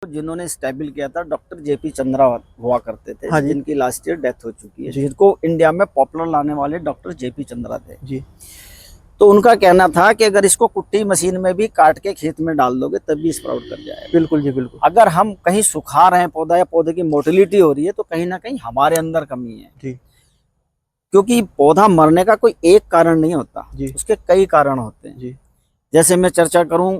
जिन्होंने स्टैब्लिश किया था डॉक्टर जेपी चंद्रा हुआ करते थे। हाँ जी। जिनकी लास्ट ईयर डेथ हो चुकी है, जी। जिनको इंडिया में पॉपुलर लाने वाले डॉक्टर जेपी चंद्रा थे जी। तो उनका कहना था कि अगर इसको कुट्टी मशीन में भी काट के खेत में डाल दोगे तब भी स्प्राउट कर जाएगा। बिल्कुल जी, बिल्कुल। अगर हम कहीं सुखा रहे हैं पौधा या पौधे की मोटिलिटी हो रही है तो कहीं ना कहीं हमारे अंदर कमी है जी। क्योंकि पौधा मरने का कोई एक कारण नहीं होता, जी। उसके कई कारण होते हैं। जी। जैसे मैं चर्चा करूं,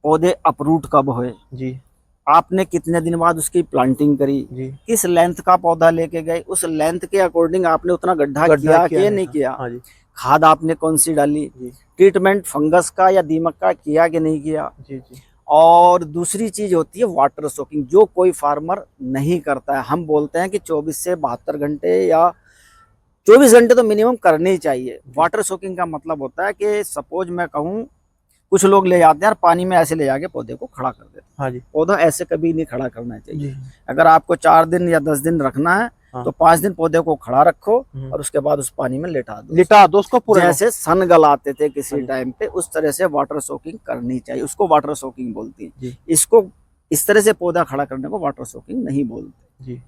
पौधे अपरूट कब हुए, जी। आपने कितने दिन बाद उसकी प्लांटिंग करी, जी। किस लेंथ का पौधा लेके गए, उस लेंथ के अकॉर्डिंग आपने उतना गड्ढा किया कि नहीं किया, हाँ जी। खाद आपने कौन सी डाली, जी। ट्रीटमेंट फंगस का या दीमक का किया कि नहीं किया। जी। जी। और दूसरी चीज होती है वाटर सोकिंग, जो कोई फार्मर नहीं करता है। हम बोलते हैं कि 24 से 72 घंटे या 24 घंटे तो मिनिमम करने ही चाहिए। वाटर सोकिंग का मतलब होता है कि सपोज मैं कहूँ, कुछ लोग ले जाते हैं और पानी में ऐसे ले जाके पौधे को खड़ा कर देते हैं। हाँ जी। पौधा ऐसे कभी नहीं खड़ा करना चाहिए। जी। अगर आपको 4 दिन या 10 दिन रखना है हाँ। तो 5 दिन पौधे को खड़ा रखो और उसके बाद उस पानी में लिटा दो उसको पूरा। जैसे सन गलाते थे हाँ किसी जी। टाइम पे, उस तरह से वाटर सोकिंग करनी चाहिए। उसको वाटर सोकिंग बोलती है। जी। इसको इस तरह से पौधा खड़ा करने को वाटर सोकिंग नहीं बोलते। जी।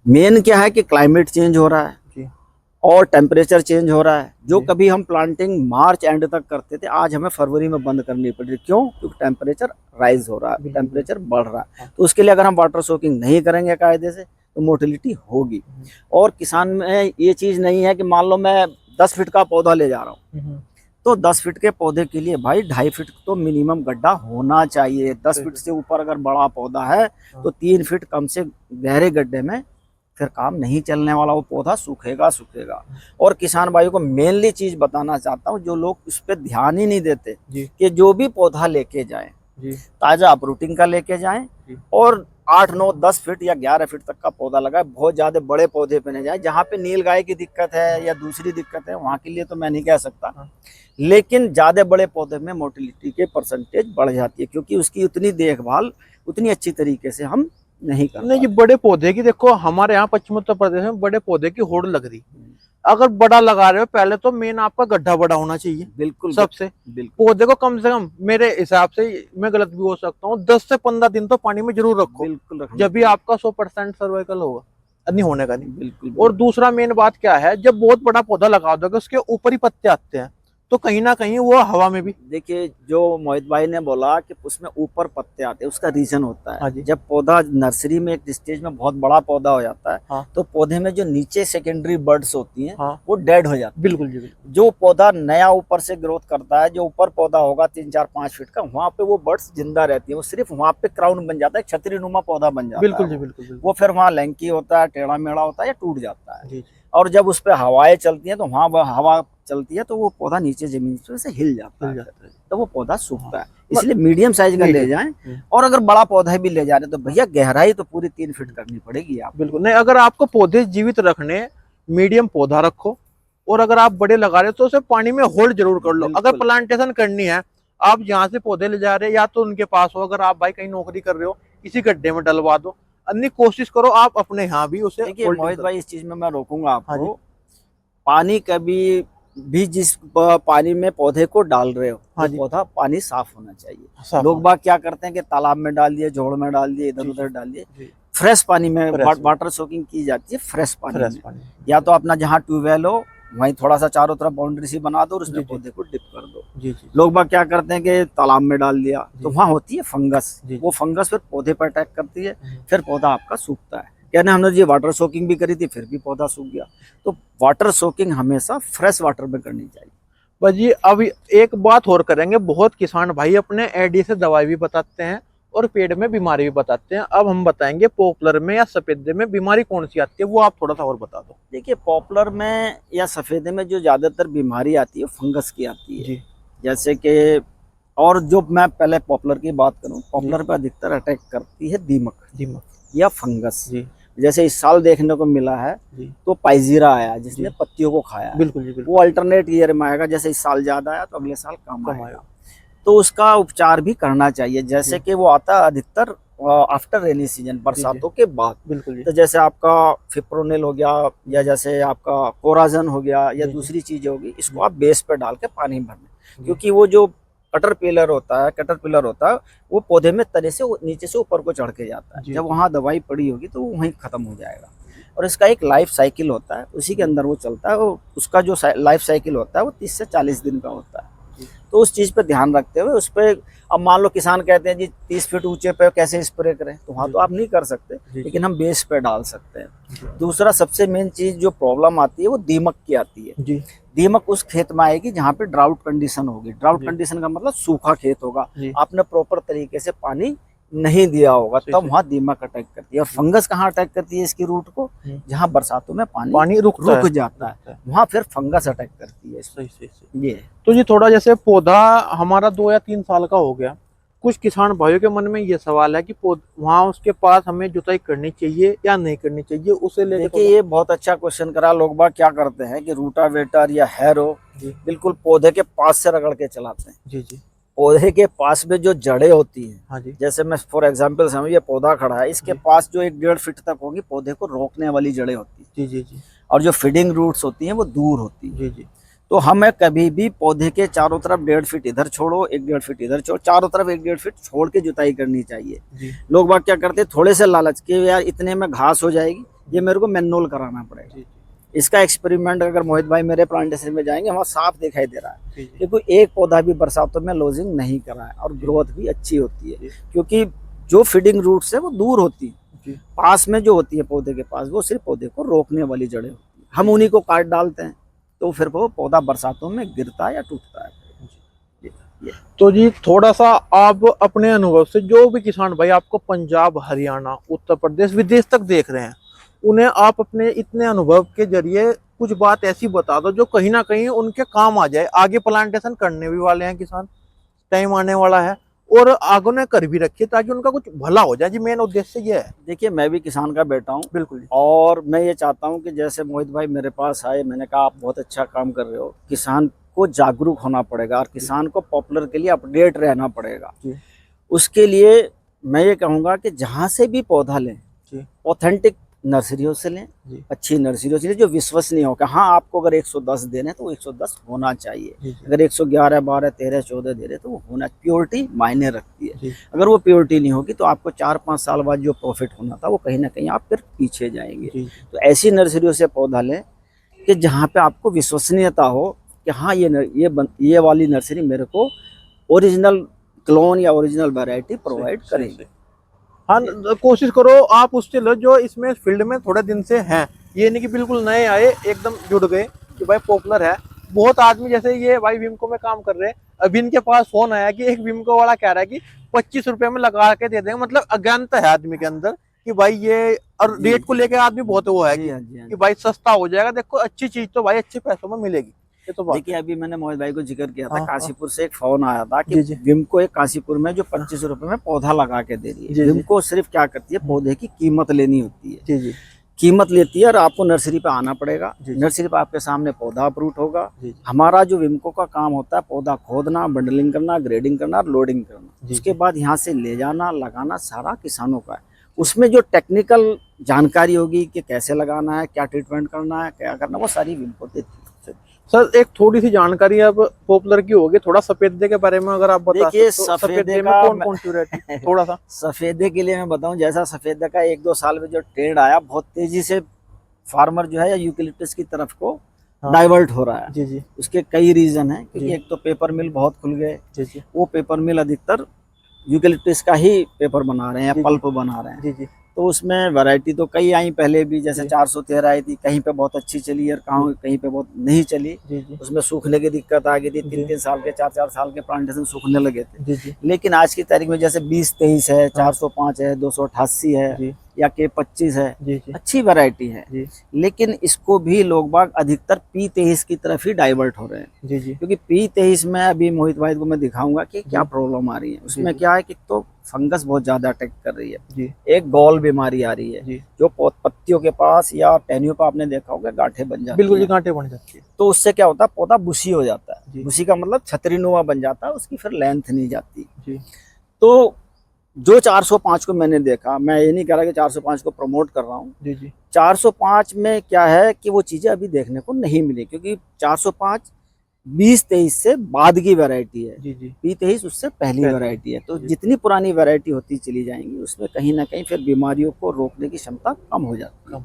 मेन क्या है कि क्लाइमेट चेंज हो रहा है जी। और टेम्परेचर चेंज हो रहा है। जो जी। कभी हम प्लांटिंग मार्च एंड तक करते थे, आज हमें फरवरी में बंद करनी पड़ रही। क्यों? क्योंकि टेम्परेचर राइज हो रहा है, टेम्परेचर बढ़ रहा है। तो उसके लिए अगर हम वाटर सोकिंग नहीं करेंगे कायदे से तो मोटिलिटी होगी। और किसान में ये चीज नहीं है कि मान लो मैं 10 फीट का पौधा ले जा रहा हूँ तो 10 फीट के पौधे के लिए भाई 2.5 फीट तो मिनिमम गड्ढा होना चाहिए। 10 फीट से ऊपर अगर बड़ा पौधा है तो 3 फीट कम से गहरे गड्ढे में फिर काम नहीं चलने वाला, वो पौधा सूखेगा सूखेगा। और किसान भाइयों को मेनली चीज बताना चाहता हूँ, जो लोग इस पे ध्यान ही नहीं देते कि जो भी पौधा लेके जाएं ताजा अपरूटिंग का लेके जाएं और 8, 9, 10 फीट या 11 फीट तक का पौधा लगाए। बहुत ज्यादा बड़े पौधे पे नहीं जाए। जहाँ पे नील गाय की दिक्कत है या दूसरी दिक्कत है वहां के लिए तो मैं नहीं कह सकता, लेकिन ज्यादा बड़े पौधे में मोटिलिटी के परसेंटेज बढ़ जाती है क्योंकि उसकी उतनी देखभाल उतनी अच्छी तरीके से हम नहीं कर नहीं। ये बड़े पौधे की देखो, हमारे यहाँ पश्चिम उत्तर प्रदेश में बड़े पौधे की होड़ लग रही। अगर बड़ा लगा रहे हो पहले तो मेन आपका गड्ढा बड़ा होना चाहिए। बिल्कुल सबसे बिल्कुल। पौधे को कम से कम, मेरे हिसाब से, मैं गलत भी हो सकता हूँ, 10 से 15 दिन तो पानी में जरूर रखो। बिल्कुल जब भी आपका 100% सर्वाइकल होगा, नहीं होने का नहीं। बिल्कुल। और दूसरा मेन बात क्या है, जब बहुत बड़ा पौधा लगा दोगे उसके ऊपर ही पत्ते आते हैं तो कहीं ना कहीं वो हवा में भी। देखिए, जो मोहित भाई ने बोला कि उसमें ऊपर पत्ते आते हैं, उसका रीजन होता है। हाँ जी। जब पौधा नर्सरी में एक स्टेज में बहुत बड़ा पौधा हो जाता है, हाँ। तो पौधे में जो नीचे सेकेंडरी बर्ड्स होती हैं, हाँ। वो डेड हो जाती है। बिल्कुल जी, बिल्कुल। जो पौधा नया ऊपर से ग्रोथ करता है, जो ऊपर पौधा होगा 3, 4, 5 फीट का, वहाँ पे वो बर्ड्स जिंदा रहती है। वो सिर्फ वहाँ पे क्राउन बन जाता है, छतरी नुमा पौधा बन जाता है। बिल्कुल जी, बिल्कुल। वो फिर वहाँ लैंकी होता है, टेढ़ा मेढ़ा होता है या टूट जाता है। जी। और जब उस पर हवाएं चलती हैं तो वहाँ हवा चलती है तो वो पौधा नीचे जमीन से हिल जाता है, तो वो पौधा सूखता है। इसलिए मीडियम साइज का ले जाएं। और अगर बड़ा पौधा भी ले जा रहे तो भैया गहराई तो पूरी 3 फीट करनी पड़ेगी आप। बिल्कुल नहीं, अगर आपको पौधे जीवित रखने, मीडियम पौधा रखो। और अगर आप बड़े लगा रहे हो तो उसे पानी में होल्ड जरूर कर लो। अगर प्लांटेशन करनी है, आप यहाँ से पौधे ले जा रहे हैं या तो उनके पास हो, अगर आप भाई कहीं नौकरी कर रहे हो किसी गड्ढे में डलवा दो। अन्य कोशिश करो आप अपने यहाँ भी उसे। देखिए मोहित भाई, इस चीज में मैं रोकूंगा आपको। पानी कभी भी जिस पानी में पौधे को डाल रहे हो, वो पौधा पानी साफ होना चाहिए। लोग बाग क्या करते हैं कि तालाब में डाल दिए, जोड़ में डाल दिए, इधर उधर डाल दिए। फ्रेश पानी में वाटर सोकिंग की जाती है, फ्रेश पानी में। या तो अपना जहाँ ट्यूबवेल हो वहीं थोड़ा सा चारों तरफ बाउंड्री सी बना दो और उसमें पौधे को डिप कर दो। लोग बाग क्या करते हैं कि तालाब में डाल दिया, तो वहाँ होती है फंगस। वो फंगस फिर पौधे पर अटैक करती है, फिर पौधा आपका सूखता है। कहने हमने जी वाटर सोकिंग भी करी थी फिर भी पौधा सूख गया। तो वाटर सोकिंग हमेशा फ्रेश वाटर में करनी चाहिए। बस जी, अब एक बात और करेंगे। बहुत किसान भाई अपने आईडी से दवाई भी बताते हैं और पेड़ में बीमारी भी बताते हैं। अब हम बताएंगे पॉपुलर में या सफेदे में बीमारी कौन सी आती है, वो आप थोड़ा सा और बता दो। देखिए, पॉपुलर में या सफेदे में जो ज्यादातर बीमारी आती है फंगस की आती है जी। जैसे कि, और जो मैं पहले पॉपुलर की बात करूं, पॉपुलर पे अधिकतर अटैक करती है दीमक या फंगस जी। जैसे इस साल देखने को मिला है तो पाइजीरा आया जिसने पत्तियों को खाया। बिल्कुल। वो अल्टरनेट ईयर में आएगा, जैसे इस साल ज्यादा आया तो अगले साल कम आएगा। तो उसका उपचार भी करना चाहिए। जैसे कि वो आता है अधिकतर आफ्टर रेनी सीजन, बरसातों के बाद। बिल्कुल। तो जैसे आपका फिप्रोनिल हो गया या जैसे आपका कोराजन हो गया या दूसरी चीज होगी, इसको आप बेस पे डाल के पानी भरना, क्योंकि वो जो कैटरपिलर होता है वो पौधे में तने से नीचे से ऊपर को चढ़ के जाता है। जब वहाँ दवाई पड़ी होगी तो वो वहीं खत्म हो जाएगा। और इसका एक लाइफ साइकिल होता है, उसी के अंदर वो चलता है। और उसका जो लाइफ साइकिल होता है वो 30 से 40 दिन का होता है। तो उस चीज़ पे ध्यान रखते हुए उस पर, अब मान लो किसान कहते हैं जी 30 फीट ऊंचे पे कैसे स्प्रे करें, तो वहाँ तो आप नहीं कर सकते, लेकिन हम बेस पे डाल सकते हैं। दूसरा सबसे मेन चीज़ जो प्रॉब्लम आती है वो दीमक की आती है। दीमक उस खेत में आएगी जहाँ पे ड्राउट कंडीशन होगी। ड्राउट कंडीशन का मतलब सूखा खेत होगा, आपने प्रॉपर तरीके से पानी नहीं दिया होगा, तब वहाँ दीमक अटैक करती है। और फंगस कहाँ अटैक करती है इसकी रूट को, जहाँ बरसातों में पानी रुक जाता है, वहाँ फिर फंगस अटैक करती है। सही। ये तो जी थोड़ा जैसे पौधा हमारा 2 या 3 साल का हो गया, कुछ किसान भाइयों के मन में ये सवाल है कि वहाँ उसके पास हमें जुताई करनी चाहिए या नहीं करनी चाहिए, उसे लेकर। देखिए ये बहुत अच्छा क्वेश्चन करा। लोग बाग क्या करते हैं कि रूटावेटर या हैरो बिल्कुल पौधे के पास से रगड़ के चलाते हैं। जी। पौधे के पास में जो जड़ें होती हैं, हाँ जी। जैसे मैं फॉर एग्जांपल समझ, ये पौधा खड़ा है, इसके पास जो 1-1.5 फीट तक होगी पौधे को रोकने वाली जड़ें होती हैं। जी। और जो फीडिंग रूट्स होती हैं वो दूर होती हैं। जी। तो हमें कभी भी पौधे के चारों तरफ 1.5 फीट इधर छोड़ो, 1-1.5 फीट इधर छोड़ो, चारों तरफ 1-1.5 फीट छोड़ के जुताई करनी चाहिए। लोग बात क्या करते हैं, थोड़े से लालच के यार इतने में घास हो जाएगी, ये मेरे को मैनुअल कराना पड़ेगा। इसका एक्सपेरिमेंट अगर मोहित भाई मेरे प्लांटेशन में जाएंगे, वहाँ साफ दिखाई दे रहा है कि कोई एक पौधा भी बरसातों में लॉजिंग नहीं कर रहा है, और ग्रोथ भी अच्छी होती है। क्योंकि जो फीडिंग रूट्स है वो दूर होती है, पास में जो होती है पौधे के पास वो सिर्फ पौधे को रोकने वाली जड़ें होती है। हम उन्हीं को काट डालते हैं, तो फिर वो पौधा बरसातों में गिरता है या टूटता है। तो जी थोड़ा सा आप अपने अनुभव से, जो भी किसान भाई आपको पंजाब, हरियाणा, उत्तर प्रदेश, विदेश तक देख रहे हैं, उन्हें आप अपने इतने अनुभव के जरिए कुछ बात ऐसी बता दो जो कहीं ना कहीं उनके काम आ जाए। आगे प्लांटेशन करने भी वाले हैं किसान, टाइम आने वाला है, और आगे ने कर भी रखिए ताकि उनका कुछ भला हो जाए। जी मेन उद्देश्य ये है। देखिए मैं भी किसान का बेटा हूँ, बिल्कुल, और मैं ये चाहता हूँ कि जैसे मोहित भाई मेरे पास आए, मैंने कहा आप बहुत अच्छा काम कर रहे हो, किसान को जागरूक होना पड़ेगा और किसान को पॉपुलर के लिए अपडेट रहना पड़ेगा। उसके लिए मैं ये कहूँगा कि जहाँ से भी पौधा लें, ऑथेंटिक नर्सरियों से लें, अच्छी नर्सरियों से लें जो विश्वसनीय हो। कि हाँ आपको अगर 110 देने तो 110 होना चाहिए, अगर 111, 12, 13, 14 दे रहे तो वो होना, प्योरिटी मायने रखती है। अगर वो प्योरिटी नहीं होगी तो आपको 4-5 साल बाद जो प्रॉफिट होना था वो कहीं ना कहीं आप फिर पीछे जाएंगे। तो ऐसी नर्सरियों से पौधा लें कि जहाँ पे आपको विश्वसनीयता हो कि हाँ ये वाली नर्सरी मेरे को ओरिजिनल क्लोन या ओरिजिनल वैरायटी प्रोवाइड करेगी। हाँ, कोशिश करो आप उससे लो जो इसमें फील्ड में थोड़े दिन से हैं, ये नहीं कि बिल्कुल नए आए एकदम जुड़ गए कि भाई पॉपुलर है। बहुत आदमी जैसे ये भाई विमको में काम कर रहे हैं, अभी इनके पास फोन आया कि एक विमको वाला कह रहा है कि 25 रुपए में लगा के दे देंगे। मतलब अज्ञानता है आदमी के अंदर कि भाई ये, और रेट को लेकर आदमी बहुत वो है कि भाई सस्ता हो जाएगा। देखो अच्छी चीज तो भाई अच्छे पैसों में मिलेगी। तो देखिए अभी मैंने मोहित भाई को जिक्र किया था, काशीपुर से एक फोन आया था कि विमको एक काशीपुर में जो 25 रुपए में पौधा लगा के दे रही है। विमको सिर्फ क्या करती है, पौधे की कीमत लेनी होती है। कीमत लेती है और आपको नर्सरी पे आना पड़ेगा। नर्सरी पे आपके सामने पौधा अप्रूव होगा। हमारा जो विमको का काम होता है पौधा खोदना, बंडलिंग करना, ग्रेडिंग करना, लोडिंग करना, उसके बाद यहाँ से ले जाना, लगाना सारा किसानों का है। उसमें जो टेक्निकल जानकारी होगी कि कैसे लगाना है, क्या ट्रीटमेंट करना है, क्या करना, वो सारी विमको देती है। सर एक थोड़ी सी जानकारी अब पॉपुलर की होगी, थोड़ा सफेदे के बारे में अगर आप बता। देखिए सफेदे में कौन सी वैरायटी थोड़ा सा सफेदे के लिए मैं बताऊं, जैसा सफेदे का 1-2 साल में जो ट्रेंड आया, बहुत तेजी से फार्मर जो है या यूकेलिप्टस की तरफ को डाइवर्ट हो रहा है। जी। उसके कई रीजन है, क्योंकि एक तो पेपर मिल बहुत खुल गए। वो पेपर मिल अधिकतर यूकेलिप्टस का ही पेपर बना रहे हैं या पल्प बना रहे हैं। तो उसमें वैरायटी तो कई आई पहले भी, जैसे 413 आई थी, कहीं पे बहुत अच्छी चली और कहीं पे बहुत नहीं चली। उसमें सूखने की दिक्कत आ गई थी, 3-3 साल के 4-4 साल के प्लांटेशन सूखने लगे थे। लेकिन आज की तारीख में जैसे 2023 है, 405 है, 288 है या K25 है, अच्छी वैरायटी है। लेकिन इसको भी लोग बाग अधिकतर P23 की तरफ ही डाइवर्ट हो रहे हैं। क्योंकि P23 में अभी मोहित भाई को मैं दिखाऊंगा कि क्या प्रॉब्लम आ रही है। उसमें क्या है कि तो फंगस बहुत ज्यादा अटैक कर रही है, एक गॉल बीमारी आ रही है, जो पत्तियों के पास या टहनियों पर आपने देखा होगा गांठें बन जाती है। बिल्कुल गांठें बन जाती है। तो उससे क्या होता है, पौधा बुशी हो जाता है। बुशी का मतलब छतरीनुमा बन जाता है, उसकी फिर लेंथ नहीं जाती। तो जो 405 को मैंने देखा, मैं ये नहीं कह रहा कि 405 को प्रमोट कर रहा हूँ। 405 में क्या है कि वो चीजें अभी देखने को नहीं मिली, क्योंकि 405 20-23 से बाद की वैरायटी है। जी जी। 20-23 उससे पहली पहले। वैरायटी है। तो जी। जितनी पुरानी वैरायटी होती चली जाएंगी उसमें कहीं ना कहीं फिर बीमारियों को रोकने की क्षमता कम हो जाती है। कम।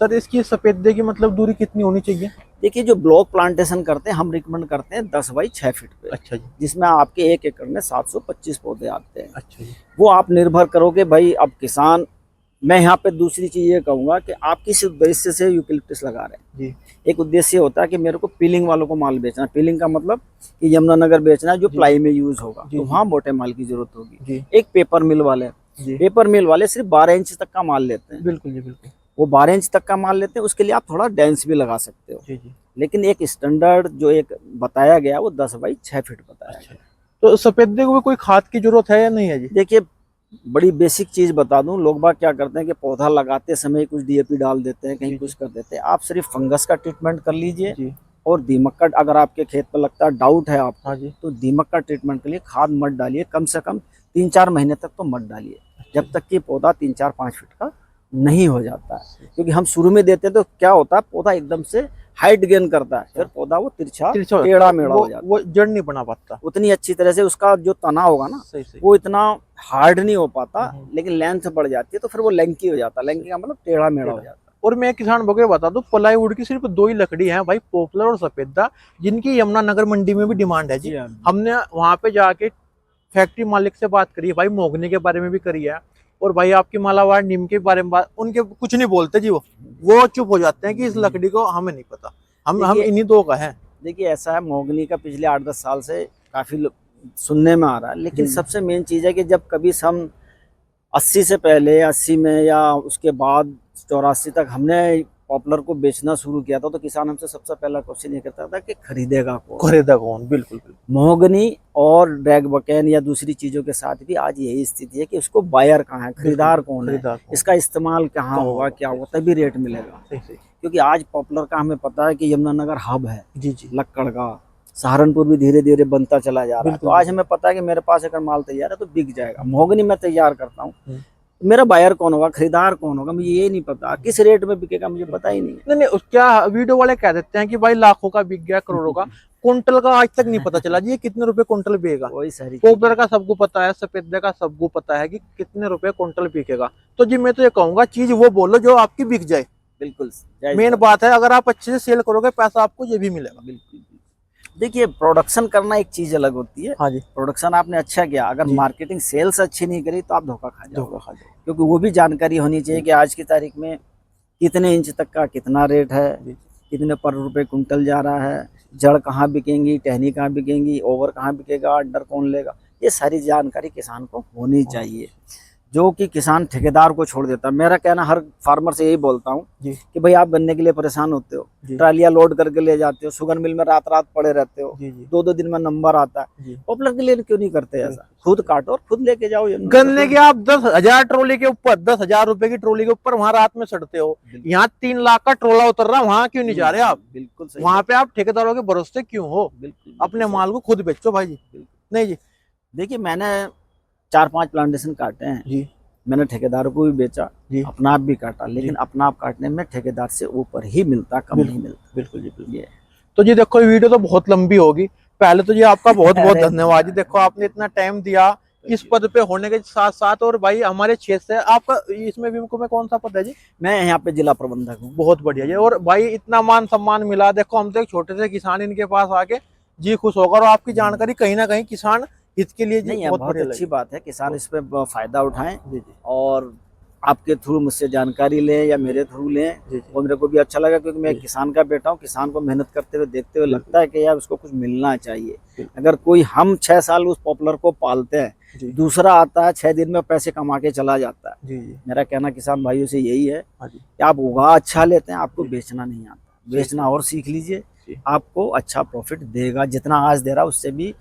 सर इसकी सफेदे की मतलब दूरी कितनी होनी चाहिए? देखिए जो ब्लॉक प्लांटेशन करते हैं हम रिकमेंड करते हैं 10 बाई 6 फीट पे, अच्छा जी। जिसमें आपके 1 एकड़ में 725 पौधे आते हैं। अच्छा जी। वो आप निर्भर करोगे भाई। अब किसान, मैं यहाँ पे दूसरी चीज ये कहूंगा कि आप किस उद्देश्य से यूकेलिप्टस लगा रहे हैं। जी एक उद्देश्य होता है कि मेरे को पीलिंग वालों को माल बेचना। पीलिंग का मतलब कि यमुनानगर बेचना है जो जी प्लाई में यूज होगा, जी तो जी वहाँ मोटे माल की जरूरत होगी। जी एक पेपर मिल वाले, जी। पेपर मिल वाले सिर्फ 12 इंच तक का माल लेते हैं। बिल्कुल जी बिल्कुल। वो 12 इंच तक का माल लेते हैं, उसके लिए आप थोड़ा डेंस भी लगा सकते हो। जी जी। लेकिन एक स्टैंडर्ड जो एक बताया गया वो 10 बाई 6 फीट बताया अच्छा। गया। तो सफेदे को भी कोई खाद की जरूरत है या नहीं है जी? देखिए बड़ी बेसिक चीज बता दूं, लोग बाग क्या करते हैं कि पौधा लगाते समय कुछ डीएपी डाल देते हैं, कहीं जी कुछ जी कर देते हैं। आप सिर्फ फंगस का ट्रीटमेंट कर लीजिए जी। और दीमक का, अगर आपके खेत पर लगता है, डाउट है आपको, हाँ जी। तो दीमक का ट्रीटमेंट के लिए खाद मत डालिए। कम से कम 3-4 महीने तक तो मत डालिए, जब तक कि पौधा 3-4-5 फीट का नहीं हो जाता है। क्योंकि हम शुरू में देते हैं तो क्या होता है, पौधा एकदम से हाइट गेन करता है, फिर पौधा वो तिरछा तिरछा टेढ़ा मेढ़ा हो जाता है। वो जड़ नहीं बना पाता। उतनी अच्छी तरह से उसका जो तना होगा ना सही सही। वो इतना हार्ड नहीं हो पाता, हम्म। लेकिन लेंथ बढ़ जाती है तो फिर वो लंकी हो जाता है। लंकी का मतलब टेढ़ा मेढ़ा हो जाता है। और मैं किसान भाइयों को बता दूं, प्लाईवुड की सिर्फ 2 ही लकड़ी हैं भाई, पॉपुलर और सफेदा, जिनकी यमुनानगर मंडी में भी डिमांड है जी। जी हाँ। हमने वहां पे जाके फैक्ट्री मालिक से बात करी है भाई, मोगनी के बारे में भी करी है, और भाई आपकी मालावाड़ नीम के बारे में बात, उनके कुछ नहीं बोलते जी। वो चुप हो जाते हैं कि इस लकड़ी को हमें नहीं पता, हम देखिए इन्हीं 2 का है। देखिए ऐसा है, मोगनी का पिछले 8-10 साल से काफी सुनने में आ रहा है, लेकिन जी। सबसे मेन चीज है कि जब कभी हम 80 से पहले, 80 में या उसके बाद 84 तक हमने पॉपुलर को बेचना शुरू किया था, तो किसान हमसे सबसे पहला क्वेश्चन ये करता था कि खरीदेगा कौन। खरीदा कौन, बिल्कुल बिल्कुल। मोहगनी और ड्रैगबकेन या दूसरी चीजों के साथ भी आज यही स्थिति है कि उसको बायर कहाँ है, खरीदार कौन है, खरीदार कौन? इसका इस्तेमाल कहाँ होगा, क्या होगा, तभी रेट मिलेगा। सही सही। क्योंकि आज पॉपुलर का हमें पता है कि यमुनानगर हब है जी जी लक्कड़ का, सहारनपुर भी धीरे धीरे बनता चला जा रहा है। बिल्कुल तो आज बिल्कुल। हमें पता है कि मेरे पास अगर माल तैयार है तो बिक जाएगा। मोहगनी मैं तैयार करता हूँ, हम्म। मेरा बायर कौन होगा, खरीदार कौन होगा, मुझे ये नहीं पता। किस रेट में बिकेगा मुझे पता ही नहीं है। नहीं नहीं, क्या वीडियो वाले कह देते हैं कि भाई लाखों का बिक गया, करोड़ों का, कुंटल का आज तक नहीं पता चला जी ये कितने रुपए कुंटल बिकेगा। वही सारी पॉपुलर का सबको पता है, सफेदे का सबको पता है कि कितने रुपए कुंटल बिकेगा। तो जी मैं तो ये कहूंगा, चीज वो बोलो जो आपकी बिक जाए। बिल्कुल मेन बात है, अगर आप अच्छे से सेल करोगे पैसा आपको ये भी मिलेगा। बिल्कुल। देखिए प्रोडक्शन करना एक चीज अलग होती है। हाँ जी। प्रोडक्शन आपने अच्छा किया, अगर जी। मार्केटिंग सेल्स अच्छी नहीं करी तो आप धोखा खा जाओगे। धोखा खा जाओ। क्योंकि वो भी जानकारी होनी चाहिए कि आज की तारीख में कितने इंच तक का कितना रेट है, जी। कितने पर रुपए कुंटल जा रहा है, जड़ कहाँ बिकेंगी, टहनी कहाँ बिकेंगी, ओवर कहाँ बिकेगा, अंडर कौन लेगा, ये सारी जानकारी किसान को होनी चाहिए, जो कि किसान ठेकेदार को छोड़ देता है। मेरा कहना हर फार्मर से यही बोलता हूँ जी कि भाई आप गन्ने के लिए परेशान होते हो, जी ट्रालियां लोड करके ले जाते हो, शुगर मिल में रात रात पड़े रहते हो, जी जी 2-2 दिन में नंबर आता है। जी। पॉपुलर के लिए क्यों नहीं करते ऐसा? खुद काटो और खुद लेके जाओ। गन्ने के आप 10,000 ट्रॉली के ऊपर, 10,000 रुपए की ट्रॉली के ऊपर वहां रात में सड़ते हो, यहाँ 3 लाख का ट्रोला उतर रहा, वहां क्यों नहीं जा रहे आप? बिल्कुल सही। वहां पे आप ठेकेदारों के भरोसे क्यों हो? बिल्कुल अपने माल को खुद बेचो भाई जी। नहीं जी। देखिए मैंने 4-5 प्लांटेशन काटे हैं जी मैंने ठेकेदारों को भी बेचा, जी अपना आप भी काटा, लेकिन अपना आप काटने में ठेकेदार से ऊपर ही मिलता, कम नहीं मिलता। बिल्कुल जी बिल्कुल। तो जी देखो, वीडियो तो बहुत लंबी होगी। पहले तो जी आपका बहुत बहुत अरे धन्यवाद जी। देखो आपने इतना टाइम दिया इस पद पे होने के साथ साथ, और भाई हमारे क्षेत्र से आपका इसमें विमको में कौन सा पद है जी? मैं यहाँ पे जिला प्रबंधक हूँ। बहुत बढ़िया जी। और भाई इतना मान सम्मान मिला, देखो हम तो एक छोटे से किसान, इनके पास आके जी खुश होकर, और आपकी जानकारी कहीं ना कहीं किसान हित के लिए जी नहीं है, बहुत बहुत बढ़िया अच्छी लगी। बात है, किसान इस पे फायदा उठाएं जी जी और आपके थ्रू मुझसे जानकारी लें या मेरे थ्रू लें। जी वो मेरे को भी अच्छा लगा, क्योंकि मैं जी। किसान का बेटा हूँ। किसान को मेहनत करते हुए देखते हुए लगता है कि यार उसको कुछ मिलना चाहिए। बिल्कुल। अगर कोई, हम 6 साल उस पॉपुलर को पालते हैं, जी दूसरा आता है 6 दिन में पैसे कमा के चला जाता है। जी जी। मेरा कहना किसान भाइयों से यही है हाँ जी। कि आप उगा अच्छा लेते हैं, आपको जी। बेचना नहीं आता। बेचना और सीख लीजिए, जी। आपको अच्छा प्रॉफिट देगा। जितना आज दे रहा उससे भी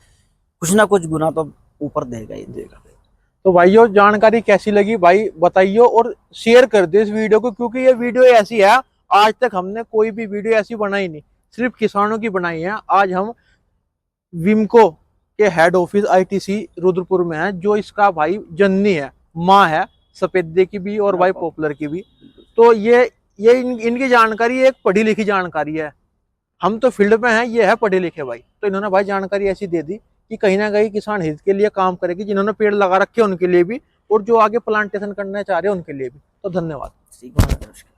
कुछ ना कुछ गुना तो ऊपर देगा ही देगा। तो भाइयों जानकारी कैसी लगी भाई बताइए, और शेयर कर दे इस वीडियो को, क्योंकि ये वीडियो ऐसी है, आज तक हमने कोई भी वीडियो ऐसी बनाई नहीं, सिर्फ किसानों की बनाई है। आज हम विमको के हेड ऑफिस आईटीसी रुद्रपुर में है, जो इसका भाई जननी है, माँ है, सफेदे की भी और भाई पॉपुलर की भी। तो ये इनकी जानकारी एक पढ़ी लिखी जानकारी है। हम तो फील्ड में हैं, ये है पढ़े लिखे भाई। तो इन्होंने भाई जानकारी ऐसी दे दी कि कहीं ना कहीं किसान हित के लिए काम करेगी, जिन्होंने पेड़ लगा रखे हैं उनके लिए भी, और जो आगे प्लांटेशन करना चाह रहे हैं उनके लिए भी। तो धन्यवाद। ठीक है, नमस्कार।